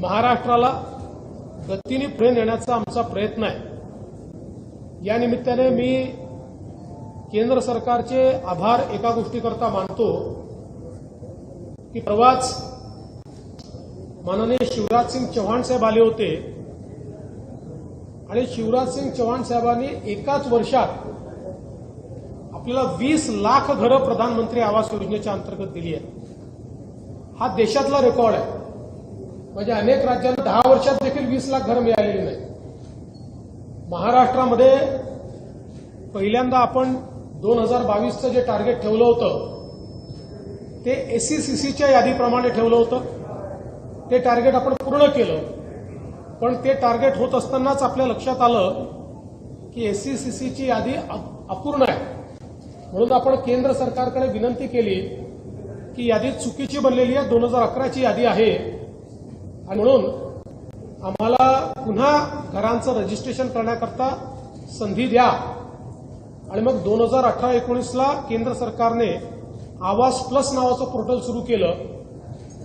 महाराष्ट्राला गतीने पुढे नेण्याचा आमचा प्रयत्न आहे। या निमित्ताने मी केंद्र सरकारचे आभार एका गोष्टीकरता मानतो की परवाच माननीय शिवराज सिंग चौहान साहेब आले होते आणि शिवराज सिंग चौहान साहेबांनी एकाच वर्षात आपल्याला 20 लाख घरं प्रधानमंत्री आवास योजनेच्या अंतर्गत दिली आहेत। हा देशातला रेकॉर्ड आहे। म्हणजे अनेक राज्यांना 10 वर्षात देखील 20 लाख घरं मिळालेली नाही। महाराष्ट्रामध्ये पहिल्यांदा आपण 2022चं जे टार्गेट ठेवलं होतं ते एससीसीच्या यादीप्रमाणे ठेवलं होतं। ते टार्गेट आपण पूर्ण केलं, पण ते टार्गेट होत असतानाच आपल्या लक्षात आलं की एससीसीची यादी अपूर्ण आहे। म्हणून आपण केंद्र सरकारकडे विनंती केली की यादी चुकीची बनलेली आहे, 2011ची यादी आहे आणि म्हणून आम्हाला पुन्हा घरांचं रजिस्ट्रेशन करण्याकरता संधी द्या। आणि मग 2018-19ला केंद्र सरकारने आवास प्लस नावाचं पोर्टल सुरू केलं,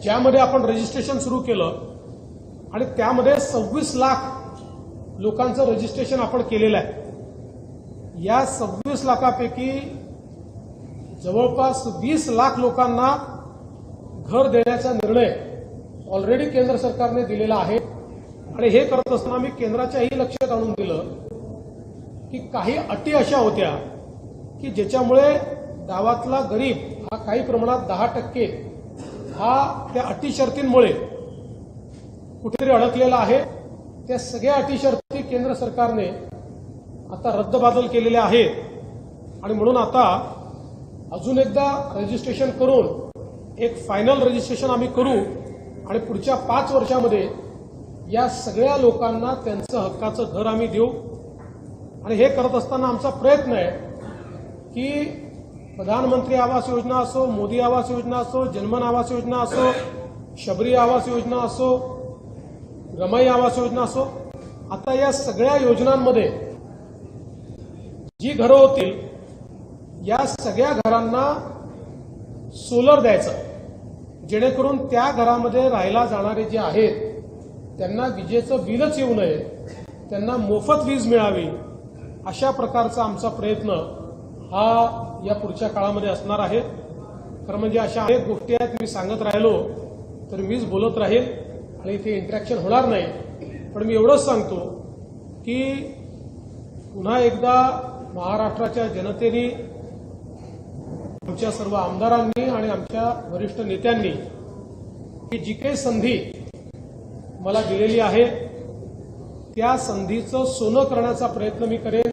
ज्यामध्ये आपण रजिस्ट्रेशन सुरू केलं आणि त्यामध्ये 26 लाख लोकांचं रजिस्ट्रेशन आपण केलेलं आहे। या 26 लाखापैकी जवळपास 20 लाख लोकांना घर देण्याचा निर्णय ऑलरेडी केंद्र सरकारने दिलेला आहे। आणि हे करत असताना मी केंद्राच्याही लक्षात आणून दिलं की काही अटी अशा होत्या की ज्याच्यामुळे गावातला गरीब हा काही प्रमाणात 10% हा त्या अटी शर्तींमुळे कुठेतरी अडकलेला आहे। त्या सगळ्या अटी शर्ती केंद्र सरकारने आता रद्दबातल केलेल्या आहेत आणि म्हणून आता अजून एकदा रजिस्ट्रेशन करून एक फायनल रजिस्ट्रेशन आम्ही करू आणि पुढच्या 5 वर्षामध्ये या सगळ्या लोकांना त्यांचं हक्काचं घर आम्ही देऊ। आणि हे करत असताना आमचा प्रयत्न आहे की प्रधानमंत्री आवास योजना असो, मोदी आवास योजना असो, जनमन आवास योजना असो, शबरी आवास योजना असो, रमाई आवास योजना असो, आता या सगळ्या योजनांमध्ये जी घरं होतील या सगळ्या घरांना सोलर द्यायचं, जेणेकरून त्या घरामध्ये राहायला जाणारे जे आहेत त्यांना विजेचं बिलच येऊ नये, त्यांना मोफत वीज मिळावी, अशा प्रकारचा आमचा प्रयत्न हा या पुढच्या काळामध्ये असणार आहे। खरं म्हणजे अशा अनेक गोष्टी आहेत, मी सांगत राहिलो तर मीच बोलत राहील आणि इथे इंटरॅक्शन होणार नाही। पण मी एवढंच सांगतो की पुन्हा एकदा महाराष्ट्राच्या जनतेने, आमच्या सर्व आमदारांनी आणि आमच्या वरिष्ठ नेत्यांनी ही जी काही संधी मला दिलेली आहे त्या संधीचं सोनं करण्याचा प्रयत्न मी करेन।